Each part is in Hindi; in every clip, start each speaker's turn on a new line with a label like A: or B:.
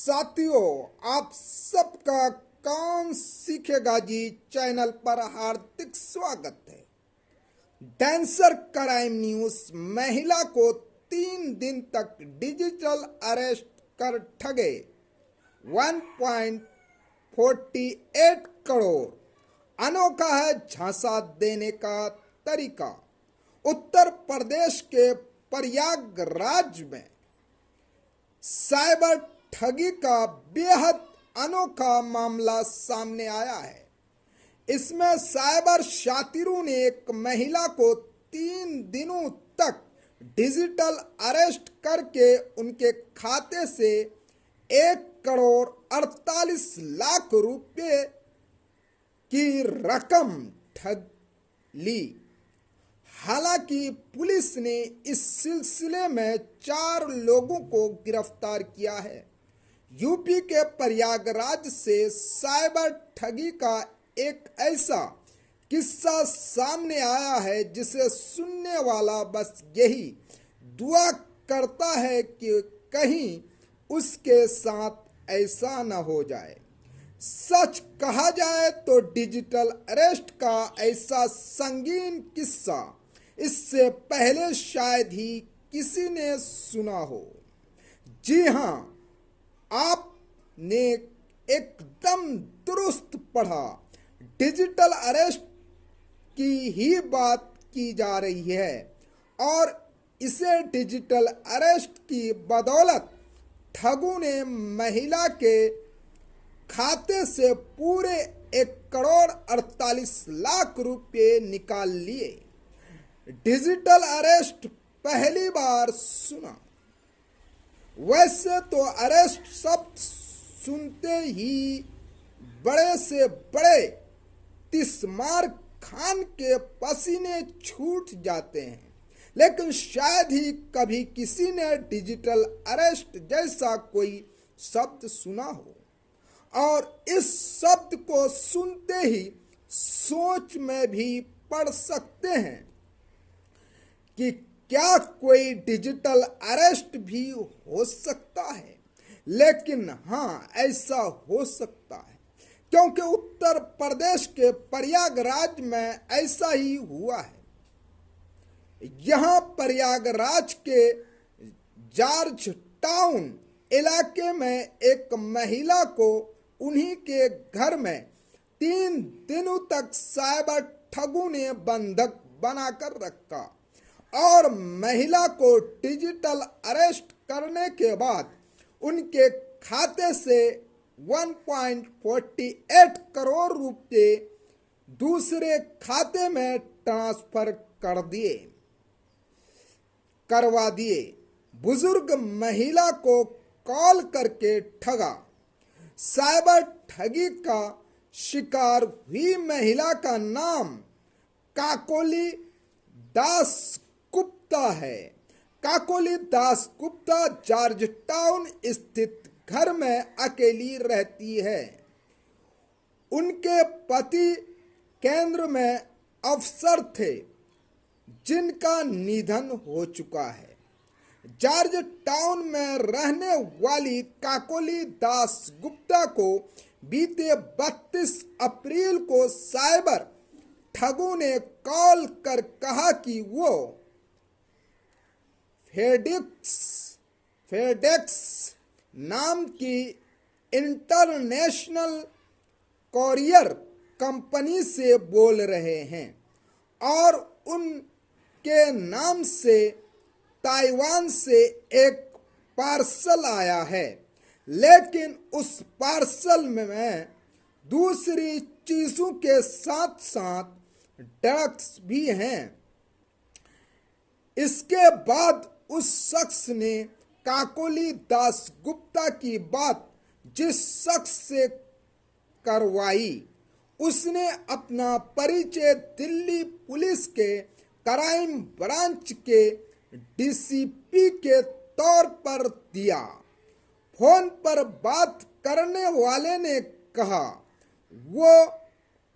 A: साथियों, आप सबका कौन सीखेगा जी चैनल पर हार्दिक स्वागत है। डेंसर क्राइम न्यूज महिला को 3 दिन तक डिजिटल अरेस्ट कर ठगे 1.48 करोड़। अनोखा है झांसा देने का तरीका। उत्तर प्रदेश के प्रयागराज में साइबर ठगी का बेहद अनोखा मामला सामने आया है। इसमें साइबर शातिरों ने एक महिला को 3 दिनों तक डिजिटल अरेस्ट करके उनके खाते से 1 करोड़ 48 लाख रुपए की रकम ठग ली। हालांकि पुलिस ने इस सिलसिले में 4 लोगों को गिरफ्तार किया है। यूपी के प्रयागराज से साइबर ठगी का एक ऐसा किस्सा सामने आया है जिसे सुनने वाला बस यही दुआ करता है कि कहीं उसके साथ ऐसा न हो जाए। सच कहा जाए तो डिजिटल अरेस्ट का ऐसा संगीन किस्सा इससे पहले शायद ही किसी ने सुना हो। जी हाँ, आपने एकदम दुरुस्त पढ़ा। डिजिटल अरेस्ट की ही बात की जा रही है और इसे डिजिटल अरेस्ट की बदौलत ठगों ने महिला के खाते से पूरे 1 करोड़ 48 लाख रुपए निकाल लिए। डिजिटल अरेस्ट पहली बार सुना। वैसे तो अरेस्ट शब्द सुनते ही बड़े से बड़े तिस्मार खान के पसीने छूट जाते हैं, लेकिन शायद ही कभी किसी ने डिजिटल अरेस्ट जैसा कोई शब्द सुना हो। और इस शब्द को सुनते ही सोच में भी पड़ सकते हैं कि क्या कोई डिजिटल अरेस्ट भी हो सकता है। लेकिन हाँ, ऐसा हो सकता है क्योंकि उत्तर प्रदेश के प्रयागराज में ऐसा ही हुआ है। यहाँ प्रयागराज के जॉर्ज टाउन इलाके में एक महिला को उन्हीं के घर में 3 दिनों तक साइबर ठगों ने बंधक बनाकर रखा और महिला को डिजिटल अरेस्ट करने के बाद उनके खाते से 1.48 करोड़ रुपए दूसरे खाते में ट्रांसफर करवा दिए। बुजुर्ग महिला को कॉल करके ठगा। साइबर ठगी का शिकार हुई महिला का नाम काकोली दास गुप्ता है। काकोली दास गुप्ता जॉर्ज टाउन स्थित घर में अकेली रहती है। उनके पति केंद्र में अफसर थे जिनका निधन हो चुका है। जॉर्ज टाउन में रहने वाली काकोली दास गुप्ता को बीते 32 अप्रैल को साइबर ठगों ने कॉल कर कहा कि वो फेडेक्स नाम की इंटरनेशनल कोरियर कंपनी से बोल रहे हैं और उनके नाम से ताइवान से एक पार्सल आया है, लेकिन उस पार्सल में दूसरी चीजों के साथ साथ ड्रग्स भी हैं। इसके बाद उस शख्स ने काकोली दास गुप्ता की बात जिस शख्स से करवाई, उसने अपना परिचय दिल्ली पुलिस के क्राइम ब्रांच के डीसीपी के तौर पर दिया। फोन पर बात करने वाले ने कहा वो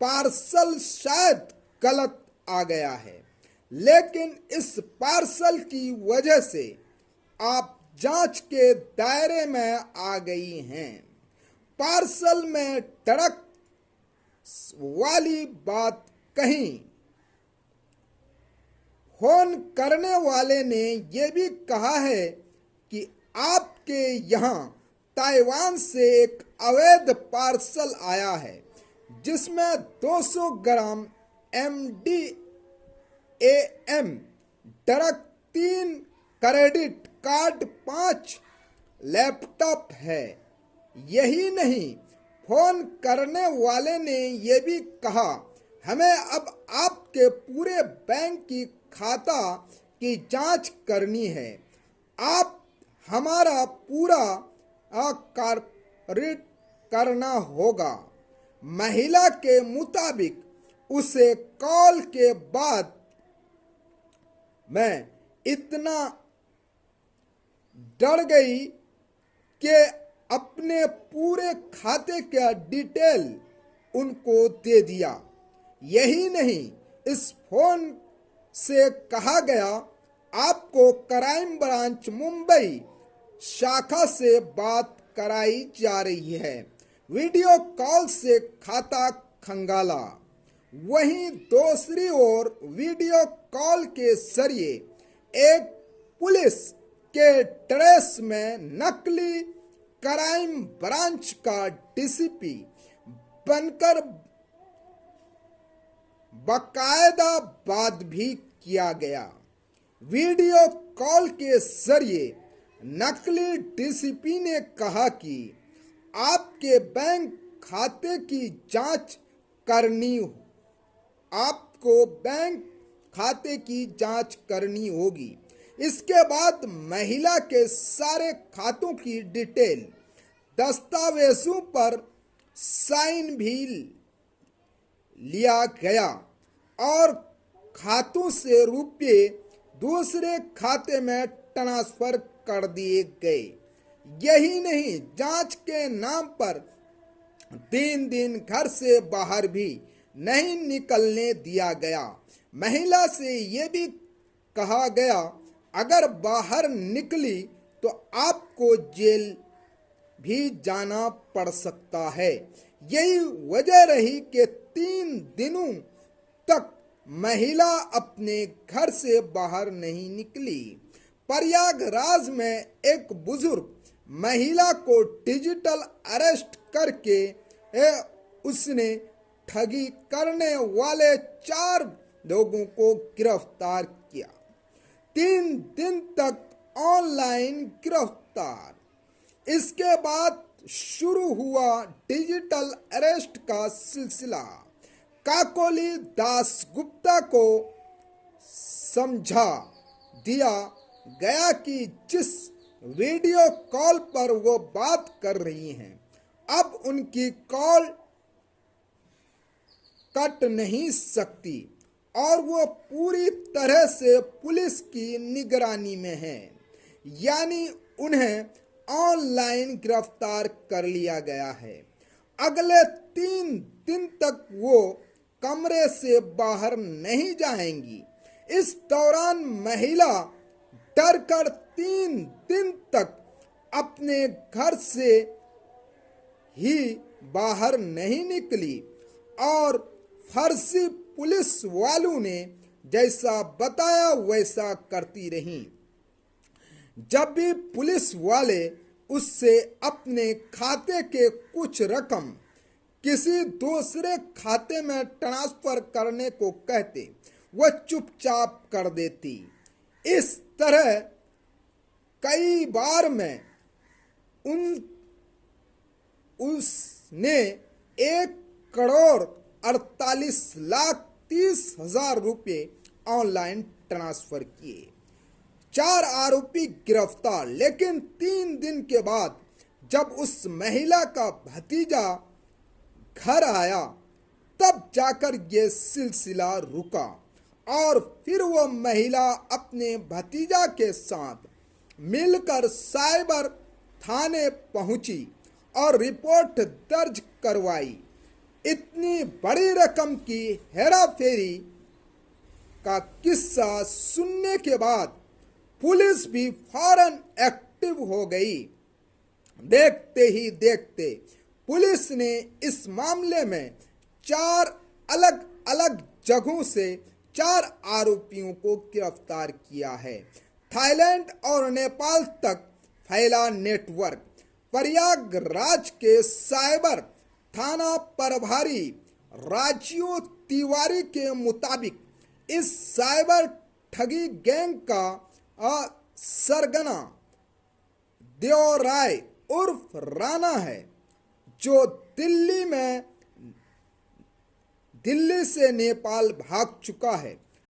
A: पार्सल शायद गलत आ गया है, लेकिन इस पार्सल की वजह से आप जांच के दायरे में आ गई हैं। पार्सल में ट्रक वाली बात कही। फोन करने वाले ने यह भी कहा है कि आपके यहाँ ताइवान से एक अवैध पार्सल आया है जिसमें 200 ग्राम MDAM drug, 3 credit card, 5 laptop है। यही नहीं, फोन करने वाले ने यह भी कहा, हमें अब आपके पूरे बैंक की खाता की जांच करनी है। आप हमारा पूरा कॉर्पोरेट करना होगा। महिला के मुताबिक उसे कॉल के बाद मैं इतना डर गई कि अपने पूरे खाते का डिटेल उनको दे दिया। यही नहीं, इस फोन से कहा गया आपको क्राइम ब्रांच मुंबई शाखा से बात कराई जा रही है। वीडियो कॉल से खाता खंगाला। वहीं दूसरी ओर वीडियो कॉल के जरिए एक पुलिस के ड्रेस में नकली क्राइम ब्रांच का डीसीपी बनकर बाकायदा बात भी किया गया। वीडियो कॉल के जरिए नकली डीसीपी ने कहा कि आपके बैंक खाते की जांच करनी, आपको बैंक खाते की जांच करनी होगी। इसके बाद महिला के सारे खातों की डिटेल, दस्तावेजों पर साइन भी लिया गया और खातों से रुपये दूसरे खाते में ट्रांसफर कर दिए गए। यही नहीं, जांच के नाम पर 3 दिन घर से बाहर भी नहीं निकलने दिया गया। महिला से यह भी कहा गया, अगर बाहर निकली तो आपको जेल भी जाना पड़ सकता है। यही वजह रही कि 3 दिनों तक महिला अपने घर से बाहर नहीं निकली। प्रयागराज में एक बुजुर्ग महिला को डिजिटल अरेस्ट करके उसने ठगी करने वाले 4 लोगों को गिरफ्तार किया। 3 दिन तक ऑनलाइन गिरफ्तार। इसके बाद शुरू हुआ डिजिटल अरेस्ट का सिलसिला। काकोली दासगुप्ता को समझा दिया गया कि जिस वीडियो कॉल पर वो बात कर रही हैं, अब उनकी कॉल कट नहीं सकती और वो पूरी तरह से पुलिस की निगरानी में है। यानी उन्हें ऑनलाइन गिरफ्तार कर लिया गया है। अगले 3 दिन तक वो कमरे से बाहर नहीं जाएंगी। इस दौरान महिला डर कर 3 दिन तक अपने घर से ही बाहर नहीं निकली और फर्जी पुलिस वालों ने जैसा बताया वैसा करती रहीं। जब भी पुलिस वाले उससे अपने खाते के कुछ रकम किसी दूसरे खाते में ट्रांसफर करने को कहते, वह चुपचाप कर देती। इस तरह कई बार में उसने 1,48,30,000 रुपये ऑनलाइन ट्रांसफर किए। 4 आरोपी गिरफ्तार। लेकिन 3 दिन के बाद जब उस महिला का भतीजा घर आया, तब जाकर ये सिलसिला रुका और फिर वो महिला अपने भतीजा के साथ मिलकर साइबर थाने पहुंची और रिपोर्ट दर्ज करवाई। इतनी बड़ी रकम की हेराफेरी का किस्सा सुनने के बाद पुलिस भी फौरन एक्ट एक्टिव हो गई। देखते ही देखते पुलिस ने इस मामले में 4 अलग अलग जगहों से 4 आरोपियों को गिरफ्तार किया है। थाईलैंड और नेपाल तक फैला नेटवर्क। प्रयागराज के साइबर थाना प्रभारी राजीव तिवारी के मुताबिक इस साइबर ठगी गैंग का सरगना देवराय उर्फ राणा है, जो दिल्ली से नेपाल भाग चुका है।